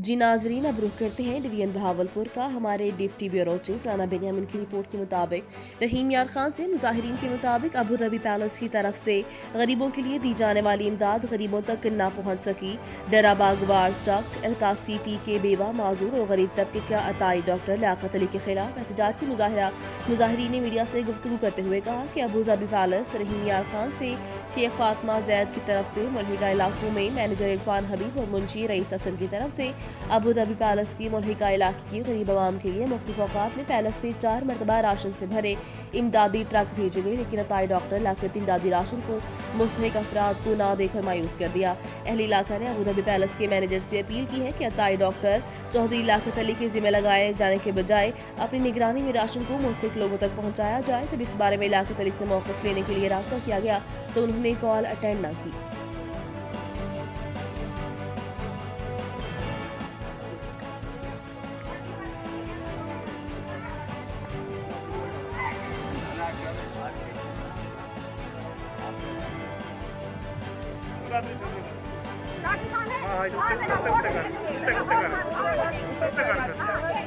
जी नाजरीन, अब रुख करते हैं डिवीजन बहावलपुर का। हमारे deputy bureau chief Rana Benjamin की रिपोर्ट के मुताबिक रहीम यार खान से मुजाहिरीन के मुताबिक अबू धाबी पैलेस की तरफ से गरीबों के लिए दी जाने वाली इमदाद गरीबों तक न पहुँच सकी। डरा बागवार चक LCP के बेवा माजूर और गरीब तबके का अताई डॉक्टर लियाकत अली के खिलाफ एहतजाजी मुजाहरा। मुजाहिरीन ने मीडिया से गुफ्तगू करते हुए कहा कि अबू धाबी पैलेस रहीम यार खान से शेख फातिमा जैद की तरफ से मुल्हिका इलाकों में मैनेजर इरफान हबीब और मुंशी रईस हसन की तरफ से अबू धाबी पैलेस की मुल्हिका इलाके की गरीब आवाम के लिए मुख्तलिफ औकात में पैलेस से 4 मरतबा राशन से भरे इमदादी ट्रक भेजे गए, लेकिन अताई डॉक्टर लियाकत इमदादी राशन को मुस्तहिक अफराद को ना देकर मायूस कर दिया। अहले इलाका ने अबू धाबी पैलेस के मैनेजर से अपील की है कि अताई डॉक्टर चौधरी लियाकत अली के जिम्मे लगाए जाने के बजाय अपनी निगरानी में राशन को मुस्तहिक लोगों तक पहुँचाया जाए। जब इस बारे में लियाकत अली से मौक़िफ़ लेने के लिए रब्ता किया गया तो उन्होंने कॉल अटेंड न की।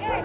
हाँ